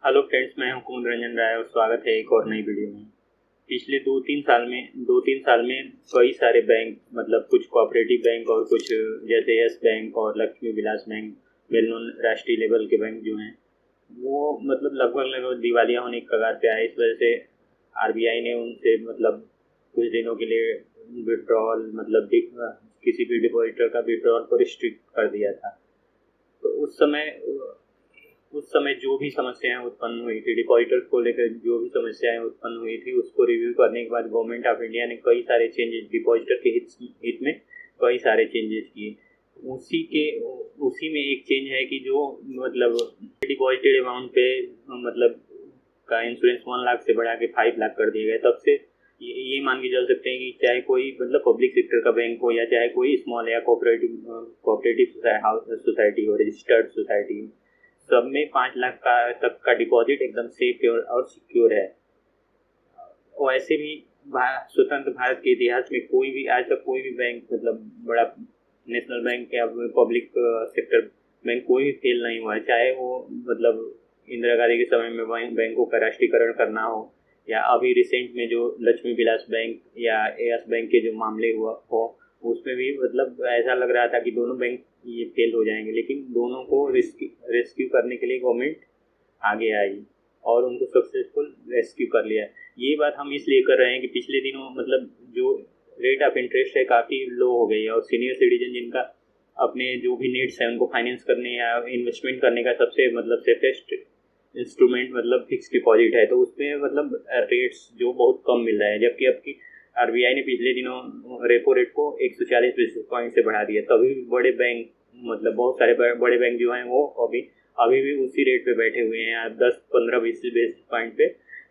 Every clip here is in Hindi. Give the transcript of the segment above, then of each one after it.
हेलो फ्रेंड्स, मैं हूं कुमुद रंजन राय और स्वागत है एक और नई वीडियो में। पिछले दो तीन साल में कई सारे बैंक मतलब कुछ कोऑपरेटिव बैंक और कुछ जैसे यस बैंक और Lakshmi Vilas bank, well known राष्ट्रीय लेवल के बैंक जो हैं वो मतलब लगभग दिवालिया होने के कगार पे आए। इस वजह से आरबीआई ने उनसे मतलब कुछ दिनों के लिए विड्रॉल मतलब किसी भी डिपॉजिटर का विड्रॉल को रिस्ट्रिक्ट कर दिया था। तो उस समय जो भी समस्याएं उत्पन्न हुई थी, डिपॉजिटर्स को लेकर जो भी समस्याएं उत्पन्न हुई थी, उसको रिव्यू करने के बाद गवर्नमेंट ऑफ इंडिया ने कई सारे चेंजेस डिपॉजिटर के हित में कई सारे चेंजेस किए। उसी में एक चेंज है कि जो मतलब डिपॉजिटेड अमाउंट पे मतलब का इंश्योरेंस 1 लाख से बढ़ा के 5 लाख कर दिए गए। तब से ये मान के चल सकते हैं कि चाहे कोई मतलब पब्लिक सेक्टर का बैंक हो या चाहे कोई स्मॉल या कोऑपरेटिव सोसाइटी हो, रजिस्टर्ड सोसाइटी, सब में 5 लाख का तक का डिपॉजिट एकदम सेफ और सिक्योर है। वैसे भी स्वतंत्र भारत के इतिहास में कोई भी आज तक कोई भी बैंक मतलब बड़ा नेशनल बैंक या पब्लिक सेक्टर बैंक कोई भी फेल नहीं हुआ है। चाहे वो मतलब इंदिरा गांधी के समय में बैंकों का राष्ट्रीयकरण करना हो या अभी रिसेंट में जो लक्ष्मी विलास बैंक या यस बैंक के जो मामले हुआ हो, उसमें भी मतलब ऐसा लग रहा था कि दोनों बैंक ये फेल हो जाएंगे, लेकिन दोनों को रेस्क्यू करने के लिए गवर्नमेंट आगे आई और उनको सक्सेसफुल रेस्क्यू कर लिया। ये बात हम इसलिए कर रहे हैं कि पिछले दिनों मतलब जो रेट ऑफ इंटरेस्ट है काफ़ी लो हो गई है और सीनियर सिटीजन जिनका अपने जो भी नीड्स है उनको फाइनेंस करने या इन्वेस्टमेंट करने का सबसे मतलब सेफेस्ट इंस्ट्रूमेंट मतलब फिक्स डिपॉजिट है, तो उसमें मतलब रेट्स जो बहुत कम मिल रहा है। जबकि अब की आरबीआई ने पिछले दिनों रेपो रेट को 140 बेसिस पॉइंट से बढ़ा दिया, तभी बड़े बैंक मतलब बहुत सारे बड़े बैंक जो हैं वो अभी भी उसी रेट पे बैठे हुए हैं। 10-15 बेसिस पॉइंट पे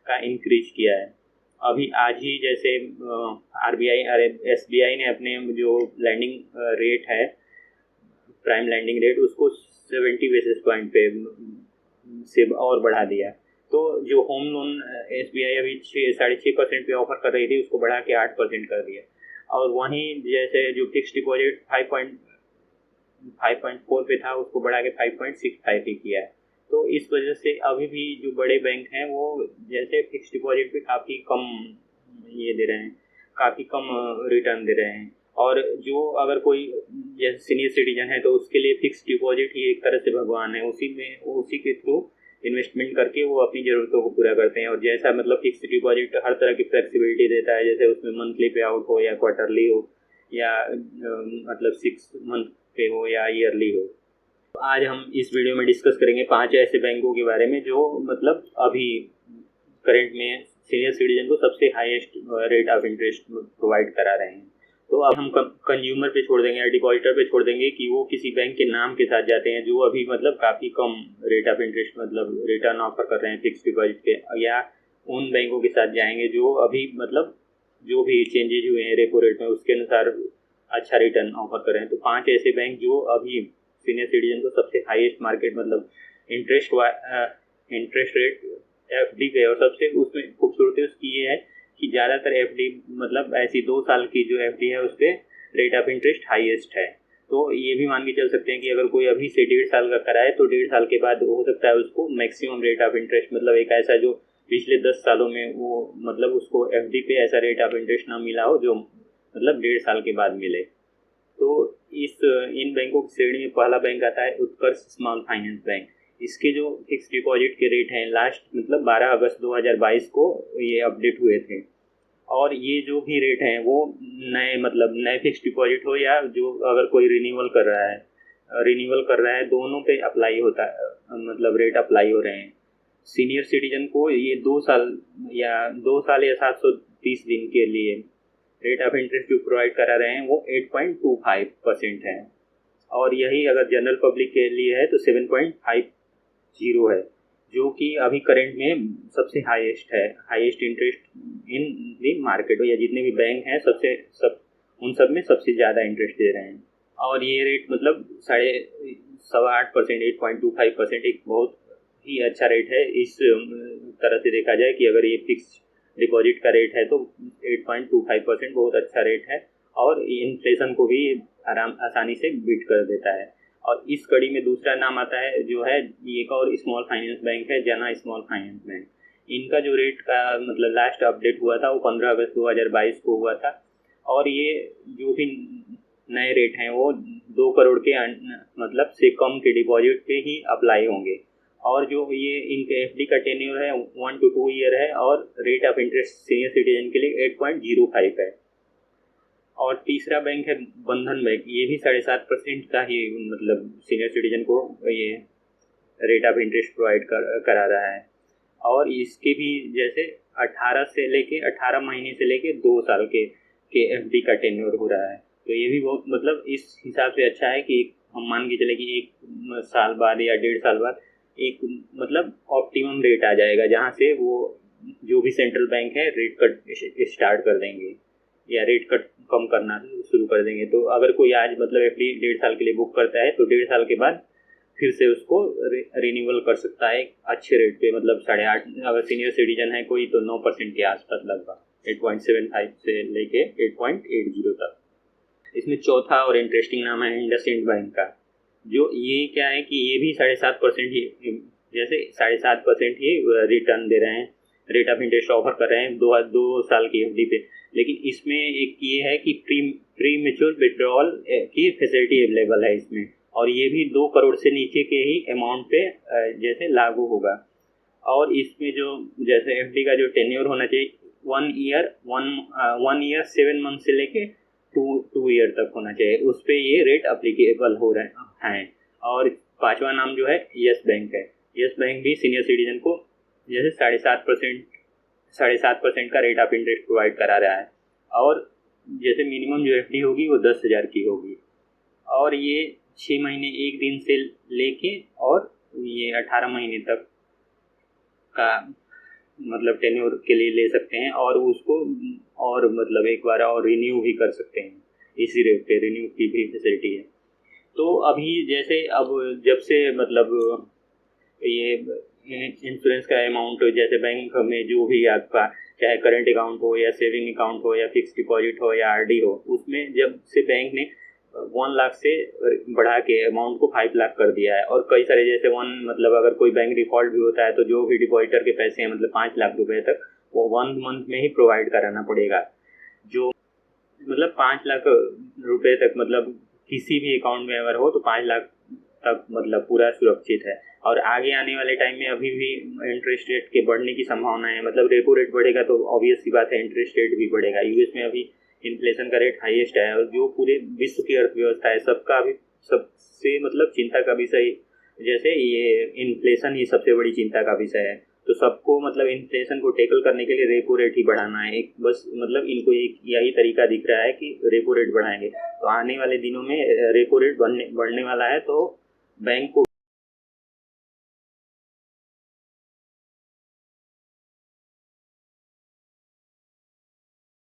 का इंक्रीज किया है। अभी आज ही जैसे आरबीआई अरे एसबीआई ने अपने जो लैंडिंग रेट है, प्राइम लैंडिंग रेट, उसको 70 बेसिस पॉइंट पे से और बढ़ा दिया। तो जो होम लोन एसबीआई अभी 6.5% पे ऑफर कर रही थी, उसको बढ़ा के 8% कर दिया। और वहीं जैसे जो फिक्स डिपॉजिट 5.4 पे था, उसको बढ़ा के 5.65 ही किया है। तो इस वजह से अभी भी जो बड़े बैंक हैं वो जैसे फिक्स डिपॉजिट पे काफ़ी कम ये दे रहे हैं, काफ़ी कम रिटर्न दे रहे हैं। और जो अगर कोई जैसे सीनियर सिटीजन है तो उसके लिए फिक्स डिपॉजिट ही एक तरह से भगवान है। उसी के थ्रू इन्वेस्टमेंट करके वो अपनी ज़रूरतों को पूरा करते हैं। और जैसा मतलब फिक्स डिपॉजिट हर तरह की फ्लेक्सिबिलिटी देता है, जैसे उसमें मंथली पे आउट हो या क्वार्टरली हो या मतलब 6 मंथ पे हो या ईयरली हो। आज हम इस वीडियो में डिस्कस करेंगे 5 ऐसे बैंकों के बारे में जो मतलब अभी करंट में सीनियर सिटीजन को सबसे highest rate of interest provide करा रहे हैं। तो अब हम कंज्यूमर पे छोड़ देंगे या डिपॉजिटर पे छोड़ देंगे कि वो किसी बैंक के नाम के साथ जाते हैं जो अभी मतलब काफ़ी कम रेट ऑफ इंटरेस्ट मतलब रिटर्न ऑफर कर रहे हैं फिक्स डिपॉजिट पे, या उन बैंकों के साथ जाएंगे जो अभी मतलब जो भी चेंजेज हुए हैं रेपो रेट में उसके अनुसार अच्छा रिटर्न ऑफर कर रहे हैं। तो 5 ऐसे बैंक जो अभी सीनियर सिटीजन को सबसे हाईएस्ट मार्केट मतलब इंटरेस्ट रेट एफडी पे, और सबसे उसमें खूबसूरती उसकी ये है कि ज़्यादातर एफडी मतलब ऐसी 2 साल की जो एफडी है उस पर रेट ऑफ इंटरेस्ट हाईएस्ट है। तो ये भी मान के चल सकते हैं कि अगर कोई अभी से 1.5 साल का कराए तो 1.5 साल के बाद हो सकता है उसको मैक्सिमम रेट ऑफ इंटरेस्ट मतलब एक ऐसा जो पिछले 10 सालों में वो मतलब उसको एफडी पे ऐसा रेट ऑफ इंटरेस्ट ना मिला हो जो मतलब 1.5 साल के बाद मिले। तो इन बैंकों की श्रेणी में पहला बैंक आता है उत्कर्ष स्मॉल फाइनेंस बैंक। इसके जो फिक्स डिपॉजिट के रेट हैं लास्ट मतलब 12 अगस्त 2022 को ये अपडेट हुए थे। और ये जो भी रेट हैं वो नए फिक्स डिपॉजिट हो या जो अगर कोई रिन्यूअल कर रहा है दोनों पे अप्लाई होता है, मतलब रेट अप्लाई हो रहे हैं। सीनियर सिटीजन को ये 2 साल या 730 दिन के लिए रेट ऑफ इंटरेस्ट जो प्रोवाइड करा रहे हैं वो 8.25% है। और यही अगर जनरल पब्लिक के लिए है तो 7.50 है, जो कि अभी करंट में सबसे highest interest in the market हो, या जितने भी बैंक हैं उन सब में सबसे ज़्यादा इंटरेस्ट दे रहे हैं। और ये रेट मतलब 7.25%, 8.25% एक बहुत ही अच्छा रेट है। इस तरह से देखा जाए कि अगर ये फिक्स डिपॉजिट का रेट है तो 8.25% बहुत अच्छा रेट है और इन्फ्लेशन को भी आसानी से बीट कर देता है। और इस कड़ी में दूसरा नाम आता है जो है, एक और स्मॉल फाइनेंस बैंक है, जना स्मॉल फाइनेंस बैंक। इनका जो रेट का मतलब लास्ट अपडेट हुआ था वो 15 अगस्त 2022 को हुआ था। और ये जो भी नए रेट हैं वो 2 करोड़ के मतलब से कम के डिपॉजिट पे ही अप्लाई होंगे। और जो ये इनके एफडी का टेन्योर है 1 to 2 ईयर है, और rate of interest senior citizen के लिए 8.05 है। और तीसरा बैंक है बंधन बैंक, ये भी 7.5% का ही मतलब सीनियर सिटीजन को ये रेट ऑफ इंटरेस्ट प्रोवाइड करा रहा है। और इसके भी जैसे 18 महीने से लेके 2 साल के एफडी का टेन्योर हो रहा है। तो ये भी बहुत मतलब इस हिसाब से अच्छा है कि हम मान के चले कि 1 साल बाद या 1.5 साल बाद एक मतलब ऑप्टिमम रेट आ जाएगा, जहाँ से वो जो भी सेंट्रल बैंक है रेट कट स्टार्ट कर देंगे या रेट कट कम करना शुरू कर देंगे। तो अगर कोई आज मतलब एफडी 1.5 साल के लिए बुक करता है तो 1.5 साल के बाद फिर से उसको रिन्यूअल कर सकता है अच्छे रेट पे, मतलब 8.5। अगर सीनियर सिटीजन है कोई तो 9% के आसपास लगभग 8.75 से लेके 8.80 तक। इसमें चौथा और इंटरेस्टिंग नाम है इंडसइंड बैंक का, जो ये क्या है कि ये भी 7.5% ही जैसे 7.5% ही रिटर्न दे रहे हैं, रेट ऑफ इंटरेस्ट ऑफर कर रहे हैं 2 साल की एफडी पे। लेकिन इसमें एक ये है कि प्री मैच्योर विड्रॉल की फैसिलिटी अवेलेबल है इसमें, और ये भी 2 करोड़ से नीचे के ही अमाउंट पे जैसे लागू होगा। और इसमें जो जैसे एफडी का जो टेन्योर होना चाहिए 1 ईयर 7 मंथ से लेके 2 ईयर तक होना चाहिए, उस पर ये रेट अप्लीकेबल हो रहे हैं। और 5वां नाम जो है यस बैंक है। यस बैंक भी सीनियर सिटीजन को जैसे 7.5% का रेट ऑफ इंटरेस्ट प्रोवाइड करा रहा है, और जैसे मिनिमम जो एफडी होगी वो 10,000 की होगी, और ये 6 महीने 1 दिन से लेके और ये 18 महीने तक का मतलब टेन्योर के लिए ले सकते हैं, और उसको और मतलब एक बार और रिन्यू भी कर सकते हैं, इसी रेट पे रिन्यू की भी फैसिलिटी है। तो अभी जैसे अब जब से मतलब ये इंश्योरेंस का अमाउंट जैसे बैंक में जो भी आपका चाहे करंट अकाउंट हो या सेविंग अकाउंट हो या फिक्स डिपॉजिट हो या आरडी हो, उसमें जब से बैंक ने 1 लाख से बढ़ा के अमाउंट को 5 लाख कर दिया है। और कई सारे जैसे मतलब अगर कोई बैंक डिफॉल्ट भी होता है तो जो भी डिपॉजिटर के पैसे हैं मतलब 5 लाख रुपए तक वो 1 मंथ में ही प्रोवाइड कराना पड़ेगा। जो मतलब 5 लाख रुपए तक मतलब किसी भी अकाउंट में अगर हो तो 5 लाख तक मतलब पूरा सुरक्षित है। और आगे आने वाले टाइम में अभी भी इंटरेस्ट रेट के बढ़ने की संभावना है, मतलब रेपो रेट बढ़ेगा तो ऑब्वियस सी बात है इंटरेस्ट रेट भी बढ़ेगा। यूएस में अभी इन्फ्लेशन का रेट हाईएस्ट है, और जो पूरे विश्व की अर्थव्यवस्था है सबका भी सबसे मतलब चिंता का विषय, जैसे ये इन्फ्लेशन ही सबसे बड़ी चिंता का विषय है। तो सबको मतलब इन्फ्लेशन को टैकल करने के लिए रेपो रेट ही बढ़ाना है, एक बस मतलब इनको एक यही तरीका दिख रहा है कि रेपो रेट बढ़ाएंगे। तो आने वाले दिनों में रेपो रेट बढ़ने वाला है, तो बैंक को